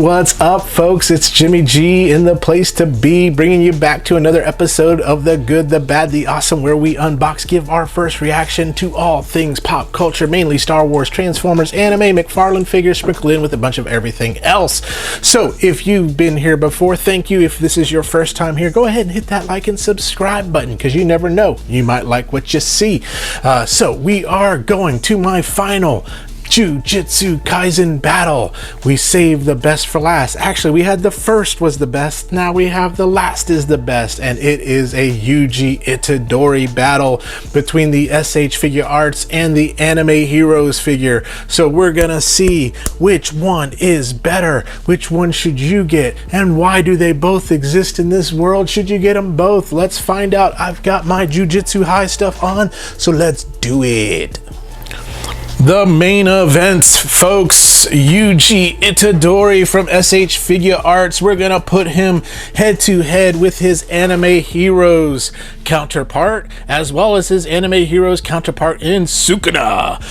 What's up, folks? It's Jimmy G in the place to be, bringing you back to another episode of The Good, The Bad, The Awesome, where we unbox, give our first reaction to all things pop culture, mainly Star Wars, Transformers, anime, McFarlane figures, sprinkled in with a bunch of everything else. So if you've been here before, thank you. If this is your first time here, go ahead and hit that like and subscribe button, because you never know, you might like what you see. So we are going to my final Jujutsu Kaisen Battle. We saved the best for last. Actually, we had the first was the best. Now we have the last is the best, and it is a Yuji Itadori battle between the SH Figuarts and the Anime Heroes figure. So we're gonna see which one is better, which one should you get, and why do they both exist in this world? Should you get them both? Let's find out. I've got my Jujutsu High stuff on, so let's do it. The main events, folks. Yuji Itadori from SH Figuarts. We're gonna put him head to head with his Anime Heroes counterpart, as well as his Anime Heroes counterpart in Sukuna.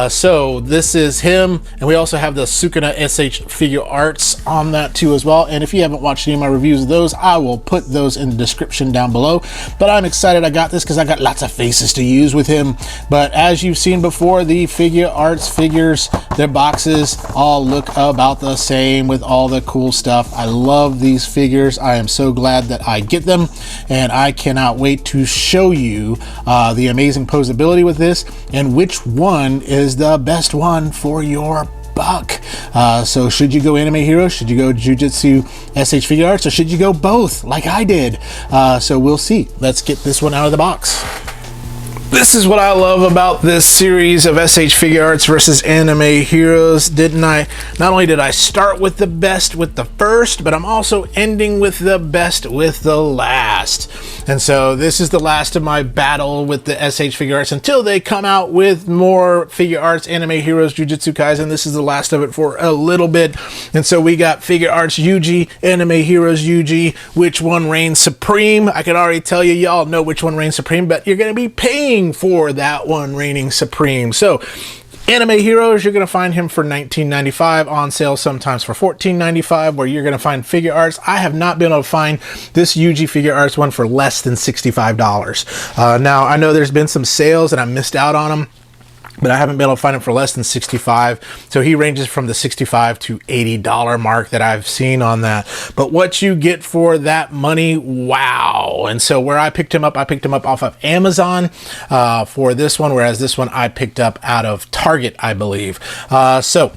So this is him, and we also have the Sukuna SH Figuarts on that too as well. And if you haven't watched any of my reviews of those, I will put those in the description down below. But I'm excited I got this because I got lots of faces to use with him. But as you've seen before, the Figuarts figures, their boxes all look about the same with all the cool stuff. I love these figures. I am so glad that I get them, and I cannot wait to show you the amazing posability with this and which one is the best one for your buck. So should you go Anime Heroes, should you go Jujutsu SH Figuarts, or should you go both like I did? So we'll see. Let's get this one out of the box. This is what I love about this series of SH Figuarts versus Anime Heroes. Not only did I start with the best with the first, but I'm also ending with the best with the last. And so this is the last of my battle with the SH Figuarts until they come out with more Figuarts Anime Heroes Jujutsu Kaisen. This is the last of it for a little bit. And so we got Figuarts Yuji, Anime Heroes Yuji. Which one reigns supreme? I can already tell you, y'all know which one reigns supreme, but you're going to be paying for that one reigning supreme. So Anime Heroes, you're going to find him for $19.95, on sale sometimes for $14.95, where you're going to find Figuarts. I have not been able to find this Yuji Figuarts one for less than $65. Now, I know there's been some sales and I missed out on them, but I haven't been able to find him for less than $65. So he ranges from the $65 to $80 mark that I've seen on that. But what you get for that money, wow. And so where I picked him up off of Amazon for this one, whereas this one I picked up out of Target, I believe. So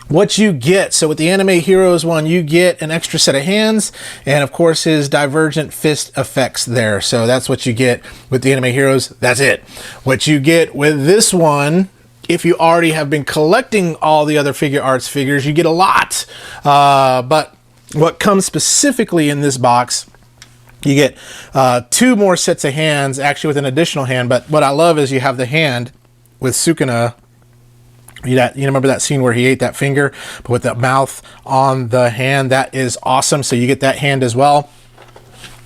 what you get, so with the Anime Heroes one, you get an extra set of hands and of course his divergent fist effects there. So that's what you get with the Anime Heroes. That's it. What you get with this one, if you already have been collecting all the other Figuarts figures, you get a lot. But what comes specifically in this box, you get 2 more sets of hands, actually with an additional hand. But what I love is you have the hand with Sukuna. You remember that scene where he ate that finger, but with the mouth on the hand? That is awesome. So you get that hand as well.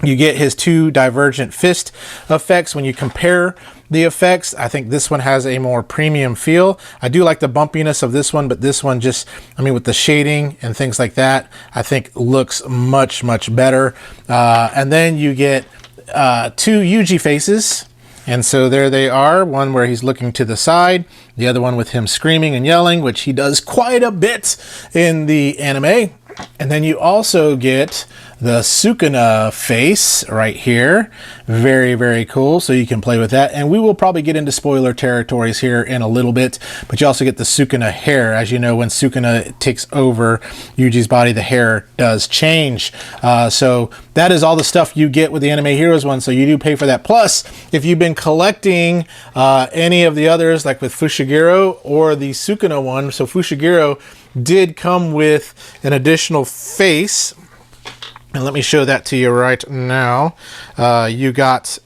You get his 2 divergent fist effects. When you compare the effects, I think this one has a more premium feel. I do like the bumpiness of this one, but this one just, I mean, with the shading and things like that, I think looks much, much better. And then you get 2 Yuji faces. And so there they are, one where he's looking to the side, the other one with him screaming and yelling, which he does quite a bit in the anime. And then you also get the Sukuna face right here. Very, very cool. So you can play with that. And we will probably get into spoiler territories here in a little bit. But you also get the Sukuna hair. As you know, when Sukuna takes over Yuji's body, the hair does change. So that is all the stuff you get with the Anime Heroes one. So you do pay for that. Plus, if you've been collecting any of the others, like with Fushiguro or the Sukuna one, so Fushiguro did come with an additional face. And let me show that to you right now. You got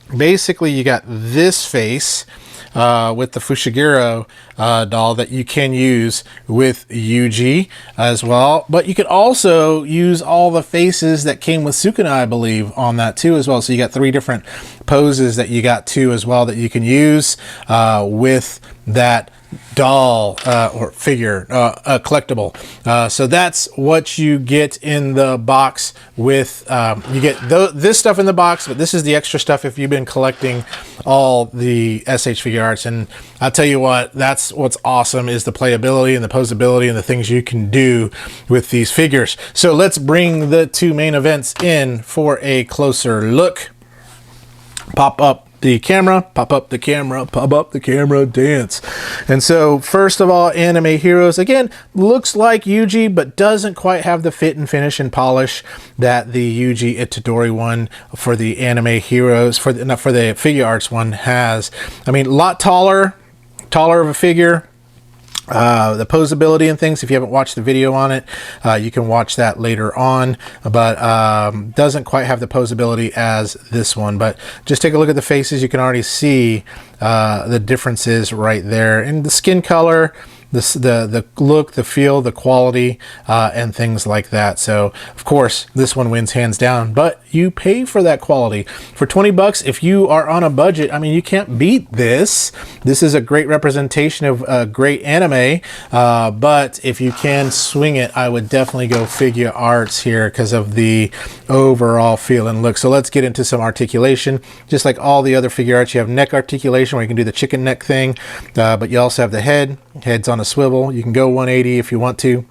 this face with the Fushiguro doll that you can use with Yuji as well. But you could also use all the faces that came with Sukuna, I believe, on that too as well. So you got 3 different poses that you got too as well that you can use with that doll or figure, a collectible. So that's what you get in the box with, you get this stuff in the box, but this is the extra stuff if you've been collecting all the SH Figuarts. And I'll tell you what, that's what's awesome, is the playability and the posability and the things you can do with these figures. So let's bring the two main events in for a closer look. Pop up the camera, pop up the camera, pop up the camera, dance. And so first of all, anime heroes, again, looks like Yuji, but doesn't quite have the fit and finish and polish that the Yuji Itadori one for the anime heroes, for the Figuarts one has. I mean, a lot taller of a figure. The posability and things, if you haven't watched the video on it, you can watch that later on, but doesn't quite have the posability as this one. But just take a look at the faces. You can already see the differences right there in the skin color, the look, the feel, the quality, and things like that. So of course this one wins hands down, but you pay for that quality. For 20 bucks, if you are on a budget, I mean, you can't beat this. This is a great representation of a great anime, but if you can swing it, I would definitely go Figuarts here because of the overall feel and look. So let's get into some articulation. Just like all the other Figuarts, you have neck articulation where you can do the chicken neck thing, but you also have the head's on a swivel. You can go 180 if you want to.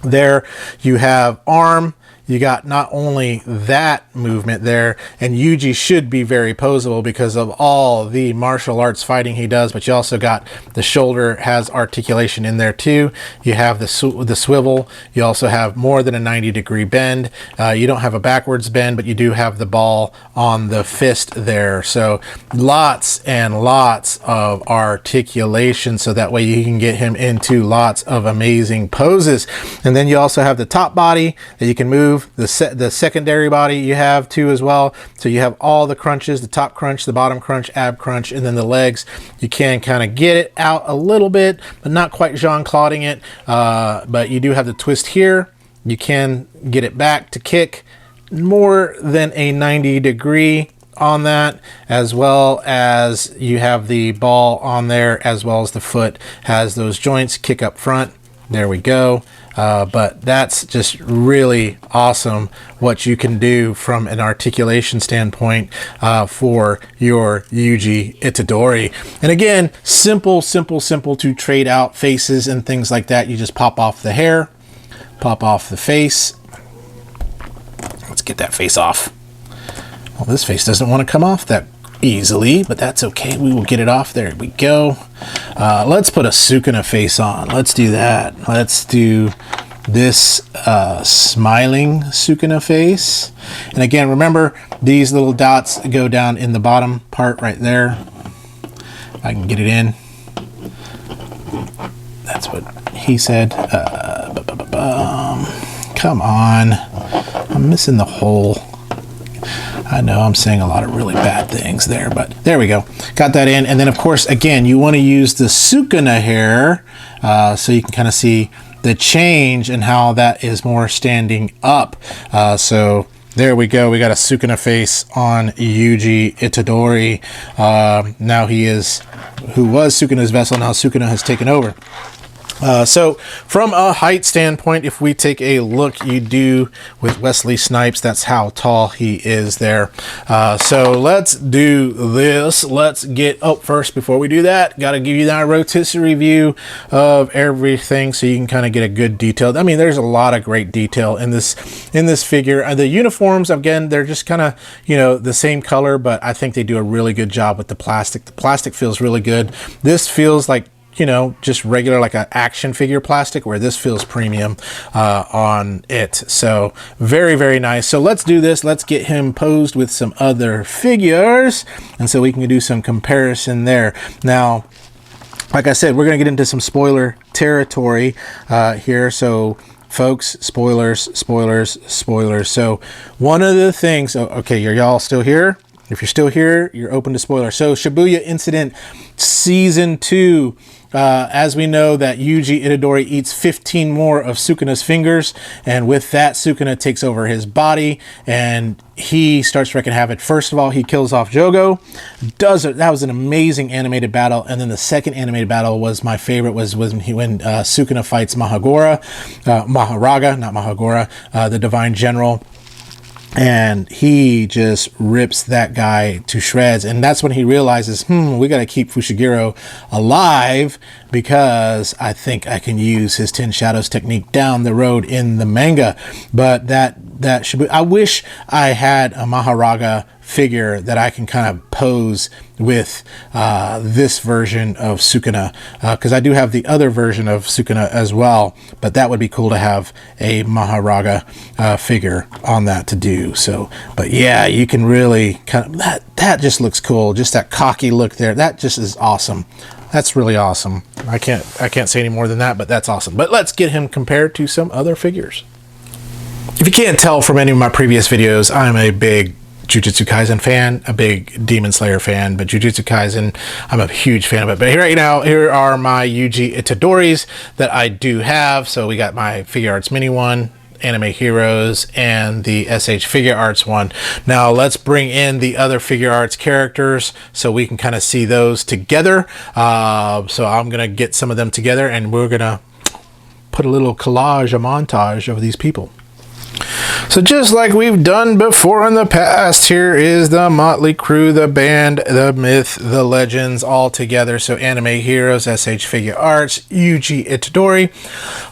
There you have arm. You got not only that movement there, and Yuji should be very posable because of all the martial arts fighting he does, but you also got the shoulder has articulation in there too. You have the swivel. You also have more than a 90-degree bend. You don't have a backwards bend, but you do have the ball on the fist there. So lots and lots of articulation, so that way you can get him into lots of amazing poses. And then you also have the top body that you can move. The secondary body you have too as well. So you have all the crunches, the top crunch, the bottom crunch, ab crunch, and then the legs. You can kind of get it out a little bit, but not quite Jean-Clauding it. But you do have the twist here. You can get it back to kick more than a 90-degree on that, as well as you have the ball on there, as well as the foot has those joints, kick up front. There we go. But that's just really awesome what you can do from an articulation standpoint for your Yuji Itadori. And again, simple to trade out faces and things like that. You just pop off the hair, pop off the face. Let's get that face off. Well, this face doesn't want to come off that easily, but that's okay. We will get it off. There we go. Let's put a Sukuna face on. Let's do that. Let's do this smiling Sukuna face. And again, remember, these little dots go down in the bottom part right there. If I can get it in. That's what he said. Come on. I'm missing the hole. I know I'm saying a lot of really bad things there, but there we go. Got that in. And then, of course, again, you want to use the Sukuna hair so you can kind of see the change and how that is more standing up. So there we go. We got a Sukuna face on Yuji Itadori. Now he is, who was Sukuna's vessel, now Sukuna has taken over. So from a height standpoint, if we take a look, you do with Wesley Snipes, that's how tall he is there. So let's do this. Let's get, oh, first, before we do that, got to give you that rotisserie view of everything so you can kind of get a good detail. I mean, there's a lot of great detail in this figure. The uniforms, again, they're just kind of, you know, the same color, but I think they do a really good job with the plastic. The plastic feels really good. This feels like, you know, just regular, like an action figure plastic, where this feels premium on it. So very, very nice. So let's do this. Let's get him posed with some other figures, and so we can do some comparison there. Now, like I said, we're going to get into some spoiler territory here. So folks, spoilers. So one of the things, okay, are y'all still here? If you're still here, you're open to spoilers. So Shibuya Incident Season 2. as we know that Yuji Itadori eats 15 more of Sukuna's fingers, and with that, Sukuna takes over his body, and he starts wreaking havoc. First of all, he kills off Jogo. That was an amazing animated battle, and then the second animated battle was my favorite. Was when Sukuna fights Maharaga, not Mahagora, the Divine General. And he just rips that guy to shreds. And that's when he realizes, we got to keep Fushiguro alive, because I think I can use his 10 Shadows technique down the road in the manga. But that should be, I wish I had a Maharaga figure that I can kind of pose with this version of Sukuna, because I do have the other version of Sukuna as well, but that would be cool to have a Maharaga figure on that to do. So, but yeah, you can really kind of, that just looks cool. Just that cocky look there. That just is awesome. That's really awesome. I can't say any more than that, but that's awesome. But let's get him compared to some other figures. If you can't tell from any of my previous videos, I'm a big Jujutsu Kaisen fan, a big Demon Slayer fan, but Jujutsu Kaisen, I'm a huge fan of it. But right now, here are my Yuji Itadoris that I do have. So we got my Figuarts Mini one, Anime Heroes, and the SH Figuarts one. Now let's bring in the other Figuarts characters so we can kind of see those together. So I'm going to get some of them together, and we're going to put a little collage, a montage of these people. So just like we've done before in the past, here is the motley crew, the band, the myth, the legends all together. So Anime Heroes, SH Figuarts, Yuji Itadori.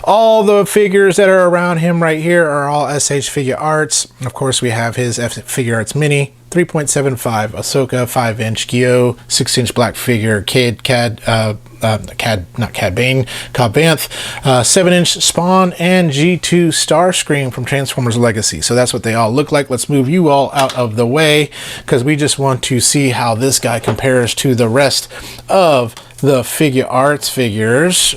All the figures that are around him right here are all SH Figuarts. Of course, we have his Figuarts Mini, 3.75 Ahsoka, 5-inch Gyo, 6-inch black figure Cad Bane, Cobb Vanth, 7-inch Spawn, and G2 Starscream from Transformers Legacy. So that's what they all look like. Let's move you all out of the way, because we just want to see how this guy compares to the rest of the Figuarts figures.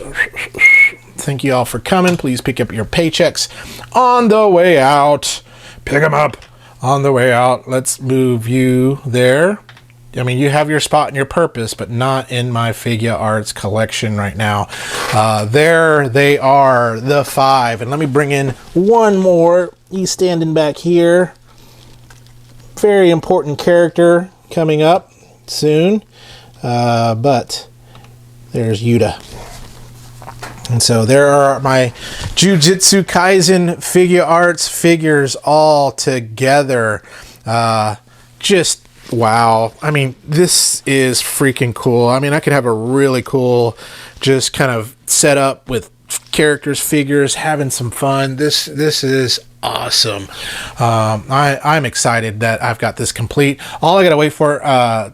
Thank you all for coming. Please pick up your paychecks on the way out. Pick them up on the way out. Let's move you there. I mean, you have your spot and your purpose, but not in my Figuarts collection right now. There they are, the 5. And let me bring in one more. He's standing back here. Very important character coming up soon. But there's Yuta. And so there are my Jujutsu Kaisen Figuarts figures all together. Just wow. I mean, this is freaking cool. I mean, I could have a really cool just kind of setup with characters, figures, having some fun. This is awesome. I'm excited that I've got this complete. All I gotta wait for,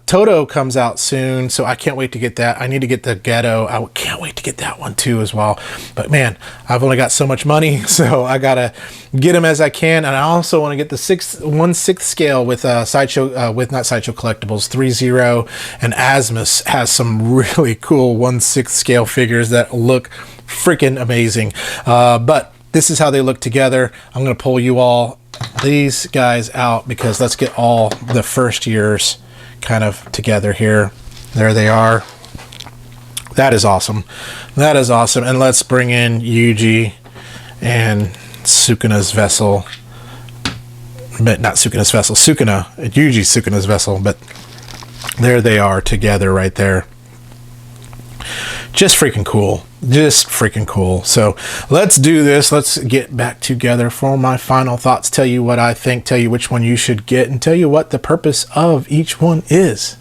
Toto comes out soon, so I can't wait to get that. I need to get the Ghetto. I can't wait to get that one too as well. But man, I've only got so much money, so I gotta get them as I can. And I also want to get the 1/6 scale with Sideshow, with not Sideshow Collectibles, 3-0, and Asmus has some really cool 1/6 scale figures that look freaking amazing. But this is how they look together. I'm going to pull you all these guys out, because let's get all the first years kind of together here. There they are. That is awesome. That is awesome. And let's bring in Yuji and Sukuna's vessel. But not Sukuna's vessel. Sukuna. Yuji Sukuna's vessel. But there they are together right there. Just freaking cool. Just freaking cool. So let's do this. Let's get back together for my final thoughts. Tell you what I think, tell you which one you should get, and tell you what the purpose of each one is.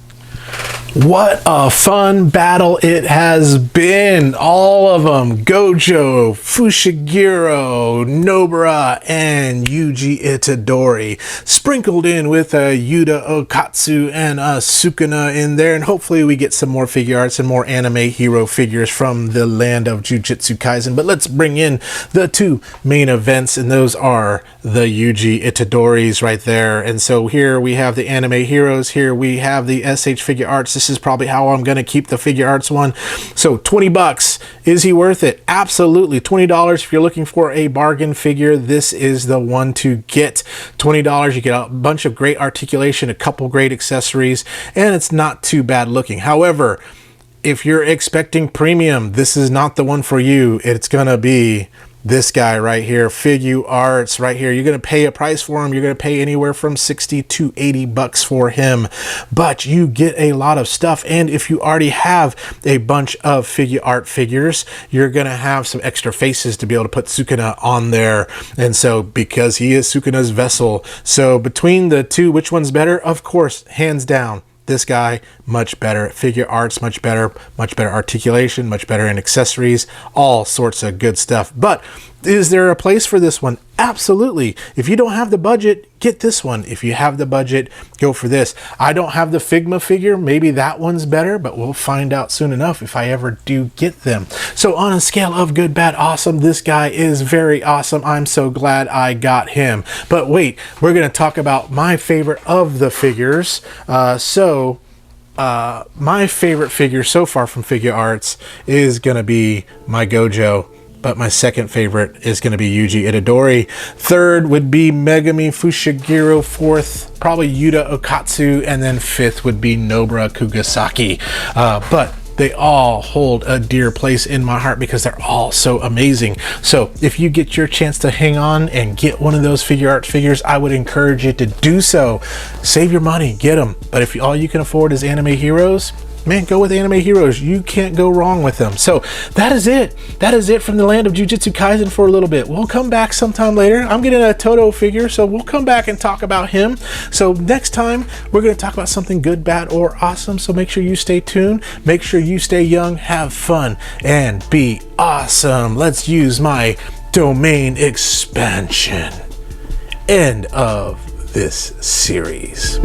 What a fun battle it has been. All of them. Gojo, Fushiguro, Nobara, and Yuji Itadori. Sprinkled in with a Yuta Okatsu and a Sukuna in there. And hopefully we get some more Figuarts and more anime hero figures from the land of Jujutsu Kaisen. But let's bring in the two main events, and those are the Yuji Itadoris right there. And so here we have the anime heroes. Here we have the SH Figuarts. This is probably how I'm going to keep the Figuarts one. So $20. Is he worth it? Absolutely. $20 if you're looking for a bargain figure. This is the one to get. $20. You get a bunch of great articulation, a couple great accessories, and it's not too bad looking. However, if you're expecting premium, this is not the one for you. It's gonna be this guy right here, Figuarts right here. You're going to pay a price for him. You're going to pay anywhere from 60 to 80 bucks for him, but you get a lot of stuff. And if you already have a bunch of Figuart figures, you're going to have some extra faces to be able to put Sukuna on there. And so because he is Sukuna's vessel, so between the two, which one's better? Of course, hands down, this guy, much better Figuarts, much better articulation, much better in accessories, all sorts of good stuff. But is there a place for this one? Absolutely. If you don't have the budget, get this one. If you have the budget, go for this. I don't have the Figma figure. Maybe that one's better, but we'll find out soon enough if I ever do get them. So on a scale of good, bad, awesome, this guy is very awesome. I'm so glad I got him. But wait, we're going to talk about my favorite of the figures. My favorite figure so far from Figuarts is going to be my Gojo. But my second favorite is going to be Yuji Itadori. Third would be Megami Fushiguro. Fourth, probably Yuta Okatsu. And then fifth would be Nobara Kugasaki. But they all hold a dear place in my heart because they're all so amazing. So if you get your chance to hang on and get one of those Figuarts figures, I would encourage you to do so. Save your money, get them. But if all you can afford is anime heroes, man, go with anime heroes. You can't go wrong with them. So that is it. That is it from the land of Jujutsu Kaisen for a little bit. We'll come back sometime later. I'm getting a Todo figure, so we'll come back and talk about him. So next time, we're going to talk about something good, bad, or awesome. So make sure you stay tuned. Make sure you stay young, have fun, and be awesome. Let's use my domain expansion. End of this series.